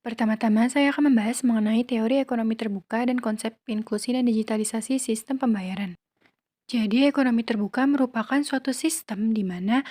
Pertama-tama, saya akan membahas mengenai teori ekonomi terbuka dan konsep inklusi dan digitalisasi sistem pembayaran. Jadi, ekonomi terbuka merupakan suatu sistem di mana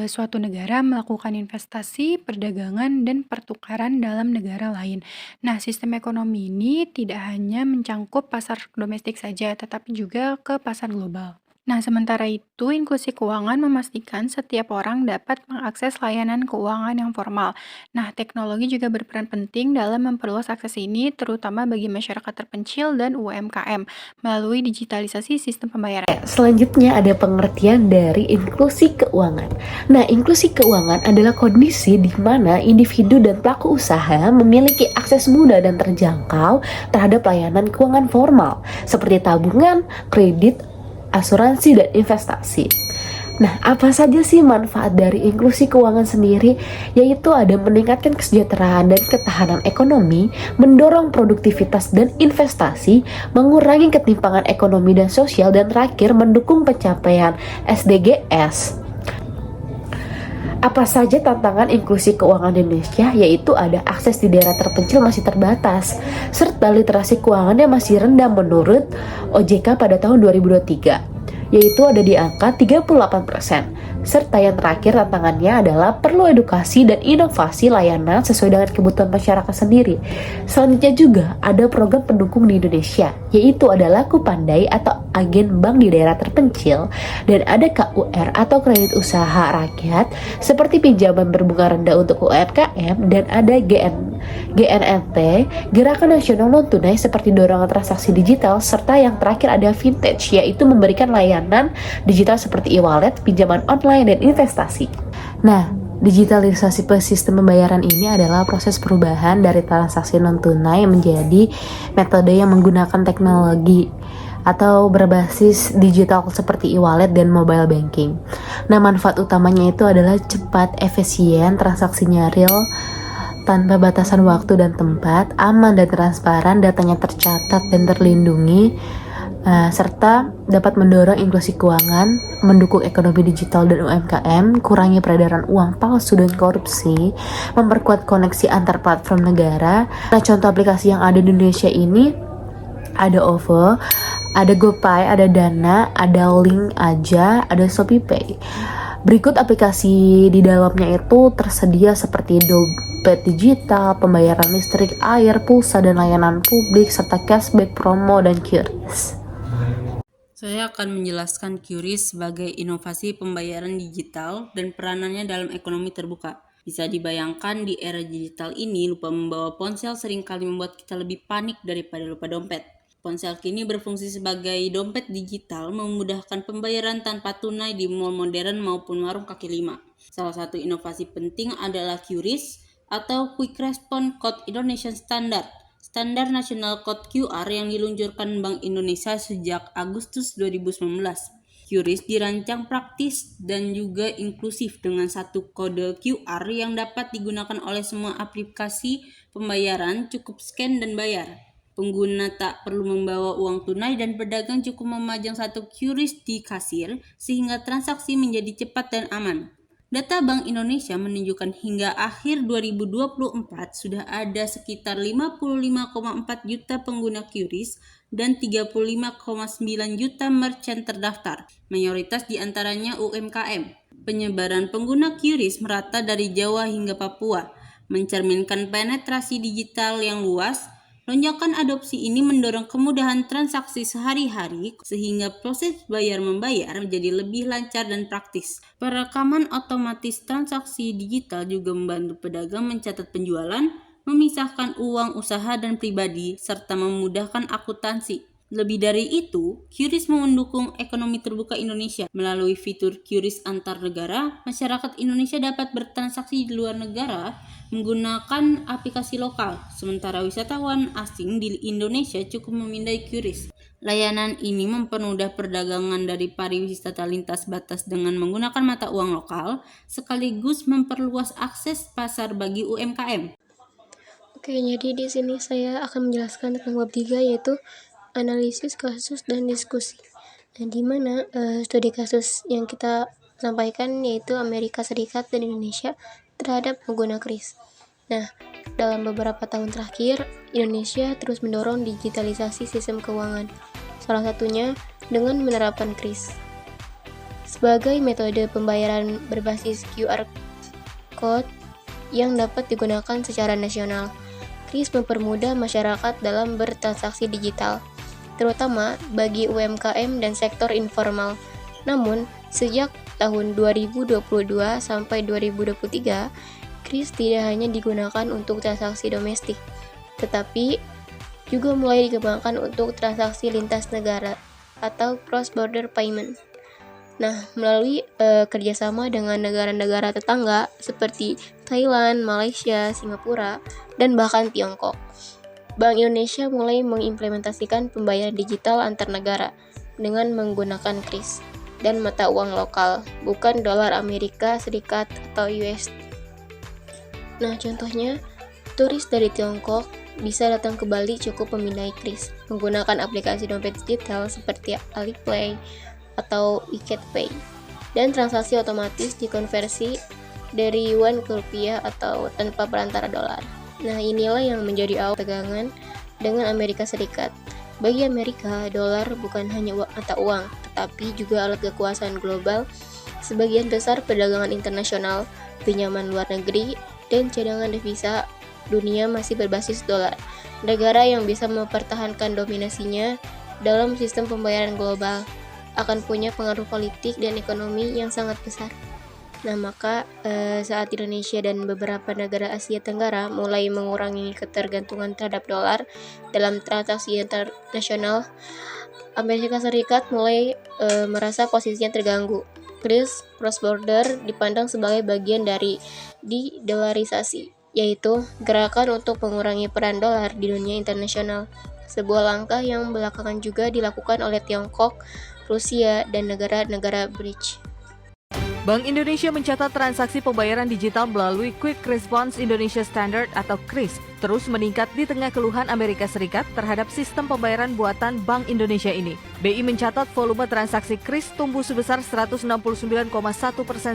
suatu negara melakukan investasi, perdagangan, dan pertukaran dalam negara lain. Nah, sistem ekonomi ini tidak hanya mencangkup pasar domestik saja, tetapi juga ke pasar global. Nah, sementara itu, inklusi keuangan memastikan setiap orang dapat mengakses layanan keuangan yang formal. Nah, teknologi juga berperan penting dalam memperluas akses ini, terutama bagi masyarakat terpencil dan UMKM, melalui digitalisasi sistem pembayaran. Selanjutnya ada pengertian dari inklusi keuangan. Nah, inklusi keuangan adalah kondisi di mana individu dan pelaku usaha memiliki akses mudah dan terjangkau terhadap layanan keuangan formal seperti tabungan, kredit, asuransi, dan investasi. Nah, apa saja sih manfaat dari inklusi keuangan sendiri? Yaitu ada meningkatkan kesejahteraan dan ketahanan ekonomi, mendorong produktivitas dan investasi, mengurangi ketimpangan ekonomi dan sosial, dan terakhir mendukung pencapaian SDGs. Apa saja tantangan inklusi keuangan di Indonesia? Yaitu ada akses di daerah terpencil masih terbatas, serta literasi keuangannya masih rendah menurut OJK pada tahun 2023, yaitu ada di angka 38%. Serta yang terakhir tantangannya adalah perlu edukasi dan inovasi layanan sesuai dengan kebutuhan masyarakat sendiri. Selanjutnya juga ada program pendukung di Indonesia, yaitu adalah Kupandai atau agen bank di daerah terpencil, dan ada KUR atau kredit usaha rakyat seperti pinjaman berbunga rendah untuk UMKM, dan ada GNNT, Gerakan Nasional Non Tunai seperti dorongan transaksi digital, serta yang terakhir ada Vintage, yaitu memberikan layanan digital seperti e-wallet, pinjaman online, dan investasi. Nah, digitalisasi sistem pembayaran ini adalah proses perubahan dari transaksi non-tunai menjadi metode yang menggunakan teknologi atau berbasis digital seperti e-wallet dan mobile banking. Nah, manfaat utamanya itu adalah cepat, efisien, transaksinya real, tanpa batasan waktu dan tempat, aman dan transparan, datanya tercatat dan terlindungi, serta dapat mendorong inklusi keuangan, mendukung ekonomi digital dan UMKM, kurangi peredaran uang palsu dan korupsi, memperkuat koneksi antar platform negara. Nah, contoh aplikasi yang ada di Indonesia ini ada OVO, ada GoPay, ada Dana, ada Link Aja, ada ShopeePay. Berikut aplikasi di dalamnya itu tersedia seperti dompet digital, pembayaran listrik, air, pulsa, dan layanan publik, serta cashback, promo, dan QRIS. Saya akan menjelaskan QRIS sebagai inovasi pembayaran digital dan peranannya dalam ekonomi terbuka. Bisa dibayangkan di era digital ini, lupa membawa ponsel seringkali membuat kita lebih panik daripada lupa dompet. Ponsel kini berfungsi sebagai dompet digital, memudahkan pembayaran tanpa tunai di mall modern maupun warung kaki lima. Salah satu inovasi penting adalah QRIS atau Quick Response Code Indonesian Standard. Standar Nasional Code QR yang diluncurkan Bank Indonesia sejak Agustus 2019. QRIS dirancang praktis dan juga inklusif dengan satu kode QR yang dapat digunakan oleh semua aplikasi pembayaran, cukup scan dan bayar. Pengguna tak perlu membawa uang tunai dan pedagang cukup memajang satu QRIS di kasir sehingga transaksi menjadi cepat dan aman. Data Bank Indonesia menunjukkan hingga akhir 2024 sudah ada sekitar 55,4 juta pengguna QRIS dan 35,9 juta merchant terdaftar, mayoritas diantaranya UMKM. Penyebaran pengguna QRIS merata dari Jawa hingga Papua, mencerminkan penetrasi digital yang luas. Lonjakan adopsi ini mendorong kemudahan transaksi sehari-hari sehingga proses bayar-membayar menjadi lebih lancar dan praktis. Perekaman otomatis transaksi digital juga membantu pedagang mencatat penjualan, memisahkan uang usaha dan pribadi, serta memudahkan akuntansi. Lebih dari itu, QRIS mendukung ekonomi terbuka Indonesia. Melalui fitur QRIS antar negara, masyarakat Indonesia dapat bertransaksi di luar negara menggunakan aplikasi lokal, sementara wisatawan asing di Indonesia cukup memindai QRIS. Layanan ini mempermudah perdagangan dari pariwisata lintas batas dengan menggunakan mata uang lokal, sekaligus memperluas akses pasar bagi UMKM. Oke, jadi di sini saya akan menjelaskan tentang bab 3, yaitu analisis kasus dan diskusi. Nah, di mana studi kasus yang kita sampaikan yaitu Amerika Serikat dan Indonesia terhadap pengguna QRIS. Nah, dalam beberapa tahun terakhir, Indonesia terus mendorong digitalisasi sistem keuangan, salah satunya dengan menerapkan KRIS sebagai metode pembayaran berbasis QR Code yang dapat digunakan secara nasional. KRIS mempermudah masyarakat dalam bertransaksi digital, terutama bagi UMKM dan sektor informal. Namun, sejak tahun 2022 sampai 2023, KRIS tidak hanya digunakan untuk transaksi domestik, tetapi juga mulai dikembangkan untuk transaksi lintas negara atau cross-border payment. Nah, melalui kerjasama dengan negara-negara tetangga seperti Thailand, Malaysia, Singapura, dan bahkan Tiongkok, Bank Indonesia mulai mengimplementasikan pembayaran digital antar negara dengan menggunakan KRIS dan mata uang lokal, bukan dolar Amerika Serikat atau US. Nah, contohnya, turis dari Tiongkok bisa datang ke Bali cukup memindai KRIS menggunakan aplikasi dompet digital seperti Alipay atau WeChat Pay, dan transaksi otomatis dikonversi dari yuan ke rupiah atau tanpa perantara dolar. Nah, inilah yang menjadi awal tegangan dengan Amerika Serikat. Bagi Amerika, dolar bukan hanya mata uang, tetapi juga alat kekuasaan global. Sebagian besar perdagangan internasional, pinjaman luar negeri, dan cadangan devisa dunia masih berbasis dolar. Negara yang bisa mempertahankan dominasinya dalam sistem pembayaran global akan punya pengaruh politik dan ekonomi yang sangat besar. Nah, maka saat Indonesia dan beberapa negara Asia Tenggara mulai mengurangi ketergantungan terhadap dolar dalam transaksi internasional, Amerika Serikat mulai merasa posisinya terganggu. KRIS cross-border dipandang sebagai bagian dari de-dolarisasi, yaitu gerakan untuk mengurangi peran dolar di dunia internasional. Sebuah langkah yang belakangan juga dilakukan oleh Tiongkok, Rusia, dan negara-negara BRICS. Bank Indonesia mencatat transaksi pembayaran digital melalui Quick Response Indonesia Standard atau KRIS terus meningkat di tengah keluhan Amerika Serikat terhadap sistem pembayaran buatan Bank Indonesia ini. BI mencatat volume transaksi KRIS tumbuh sebesar 169,1%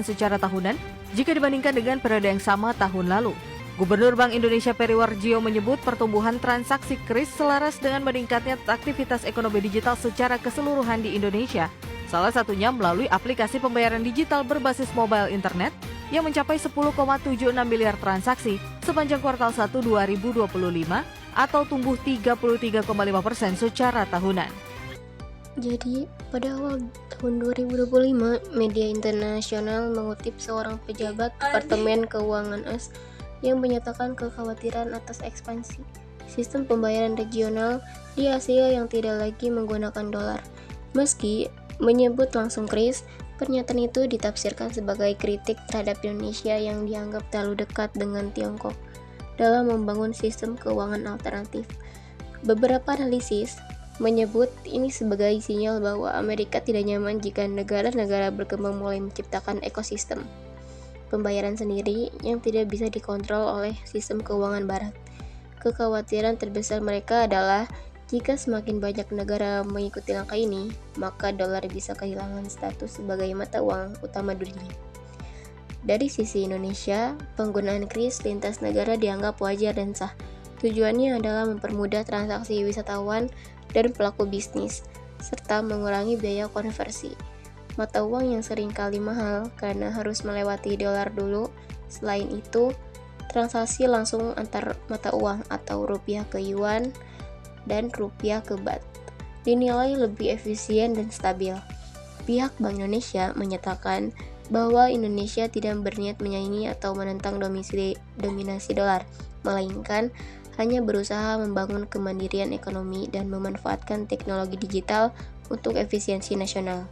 secara tahunan jika dibandingkan dengan periode yang sama tahun lalu. Gubernur Bank Indonesia Peri Warjio menyebut pertumbuhan transaksi KRIS selaras dengan meningkatnya aktivitas ekonomi digital secara keseluruhan di Indonesia. Salah satunya melalui aplikasi pembayaran digital berbasis mobile internet yang mencapai 10,76 miliar transaksi sepanjang kuartal 1 2025 atau tumbuh 33,5% secara tahunan. Jadi, pada awal tahun 2025, media internasional mengutip seorang pejabat Departemen Keuangan AS yang menyatakan kekhawatiran atas ekspansi sistem pembayaran regional di Asia yang tidak lagi menggunakan dolar. Meski menyebut langsung KRIS, pernyataan itu ditafsirkan sebagai kritik terhadap Indonesia yang dianggap terlalu dekat dengan Tiongkok dalam membangun sistem keuangan alternatif. Beberapa analisis menyebut ini sebagai sinyal bahwa Amerika tidak nyaman jika negara-negara berkembang mulai menciptakan ekosistem pembayaran sendiri yang tidak bisa dikontrol oleh sistem keuangan barat. Kekhawatiran terbesar mereka adalah jika semakin banyak negara mengikuti langkah ini, maka dolar bisa kehilangan status sebagai mata uang utama dunia. Dari sisi Indonesia, penggunaan KRIS lintas negara dianggap wajar dan sah. Tujuannya adalah mempermudah transaksi wisatawan dan pelaku bisnis, serta mengurangi biaya konversi. Mata uang yang sering kali mahal karena harus melewati dolar dulu. Selain itu, transaksi langsung antar mata uang atau rupiah ke yuan dan rupiah ke baht dinilai lebih efisien dan stabil. Pihak Bank Indonesia menyatakan bahwa Indonesia tidak berniat menyaingi atau menentang dominasi dolar, melainkan hanya berusaha membangun kemandirian ekonomi dan memanfaatkan teknologi digital untuk efisiensi nasional.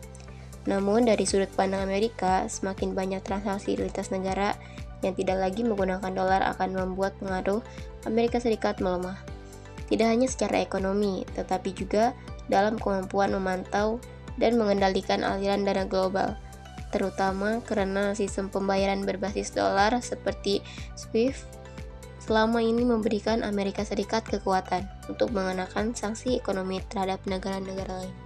Namun dari sudut pandang Amerika, semakin banyak transaksi lintas negara yang tidak lagi menggunakan dolar akan membuat pengaruh Amerika Serikat melemah. Tidak hanya secara ekonomi, tetapi juga dalam kemampuan memantau dan mengendalikan aliran dana global, terutama karena sistem pembayaran berbasis dolar seperti SWIFT selama ini memberikan Amerika Serikat kekuatan untuk mengenakan sanksi ekonomi terhadap negara-negara lain.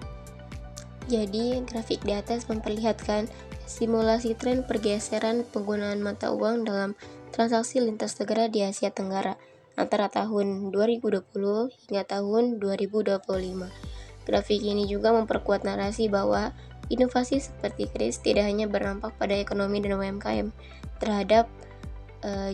Jadi, grafik di atas memperlihatkan simulasi tren pergeseran penggunaan mata uang dalam transaksi lintas negara di Asia Tenggara antara tahun 2020 hingga tahun 2025. Grafik ini juga memperkuat narasi bahwa inovasi seperti kris tidak hanya berdampak pada ekonomi dan UMKM, terhadap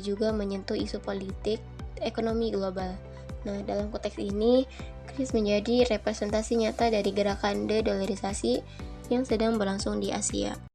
juga menyentuh isu politik ekonomi global. Nah, dalam konteks ini, kris menjadi representasi nyata dari gerakan de-dollarisasi yang sedang berlangsung di Asia.